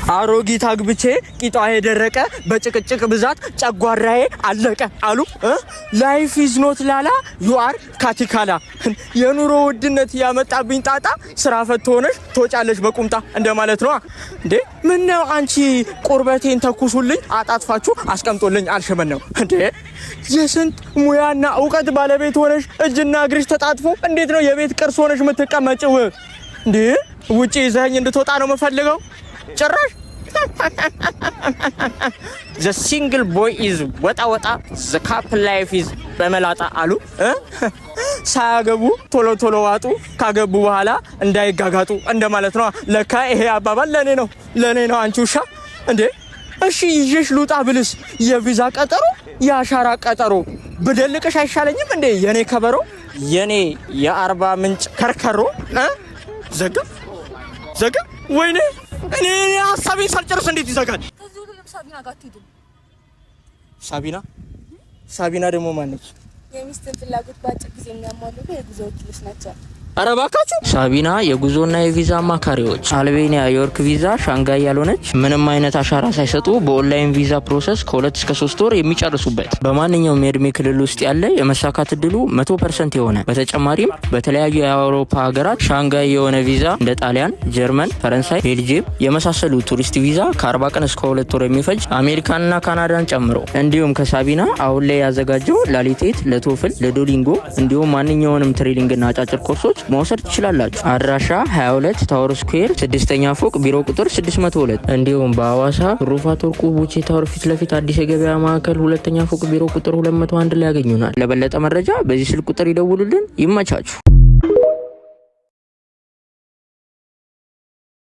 አሮጊት አግብቼ ቂጧ የደረቀ በጭቅጭቅ ብዛት ጨጓራዬ አለቀ አሉ። ላይፍ ኢዝ ኖት ላላ ዩ አር ካቲካላ። የኑሮ ውድነት ያመጣብኝ ጣጣ ስራ ፈት ሆነሽ ትወጫለሽ በቁምጣ እንደማለት ነው እንዴ? ምን ነው አንቺ ቁርበቴን ተኩሱልኝ አጣጥፋችሁ አስቀምጦልኝ አልሸመን ነው እንዴ? የስንት ሙያና ዕውቀት ባለቤት ሆነሽ እጅና እግርሽ ተጣጥፎ እንዴት ነው የቤት ቅርስ ሆነሽ የምትቀመጪው እንዴ? ውጪ ይዘኸኝ እንድትወጣ ነው የምፈልገው ጭራሽ። The single boy is ወጣ the couple life is በመላጣ አሉ። ሳያገቡ ቶሎ ዋጡ ካገቡ በኋላ እንዳይጋጋጡ እንደማለት ነው። ለካ ይሄ አባባል ለኔ ነው አንቺ ውሻ እንዴ። እሺ ይዤሽ ልውጣ ብልስ የቪዛ ቀጠሮ የአሻራ ቀጠሮ ብደልቅሽ አይሻለኝም እንዴ? የኔ ከበሮ የኔ የአርባ ምንጭ ከርከሮ ዘጋ ወይኔ እኔ ሐሳቤን ሳልጨርስ እንዴት ይዘጋል? ከዚህ ሁሉ ሳቢና ጋር ትይዱ። ሳቢና ደግሞ ማን ነች? የሚስትን ፍላጎት ባጭር ጊዜ የሚያሟሉ የጉዞ ወኪሎች ናቸው። ኧረ እባካችሁ ሳቢና የጉዞና የቪዛ አማካሪዎች። አልቤኒያ የወርክ ቪዛ ሻንጋይ ያልሆነች ምንም አይነት አሻራ ሳይሰጡ በኦንላይን ቪዛ ፕሮሰስ ከ2 እስከ 3 ወር የሚጨርሱበት በማንኛውም የእድሜ ክልል ውስጥ ያለ የመሳካት እድሉ 100% የሆነ በተጨማሪም በተለያዩ የአውሮፓ ሀገራት ሻንጋይ የሆነ ቪዛ እንደ ጣሊያን፣ ጀርመን፣ ፈረንሳይ፣ ቤልጂየም የመሳሰሉ ቱሪስት ቪዛ ከ40 ቀን እስከ 2 ወር የሚፈጅ አሜሪካንና ካናዳን ጨምሮ እንዲሁም ከሳቢና አሁን ላይ ያዘጋጀው ላሊቴት፣ ለቶፍል፣ ለዶሊንጎ እንዲሁም ማንኛውንም ትሬኒንግና አጫጭር ኮርሶች መውሰድ ትችላላችሁ። አድራሻ 22 ታወር ስኩዌር 6ኛ ፎቅ ቢሮ ቁጥር 602 እንዲሁም በአዋሳ ሩፋት ወርቁ ቡቼ ታወር ፊት ለፊት አዲስ የገበያ ማዕከል 2ኛ ፎቅ ቢሮ ቁጥር 201 ላይ ያገኙናል። ለበለጠ መረጃ በዚህ ስልክ ቁጥር ይደውሉልን። ይመቻችሁ።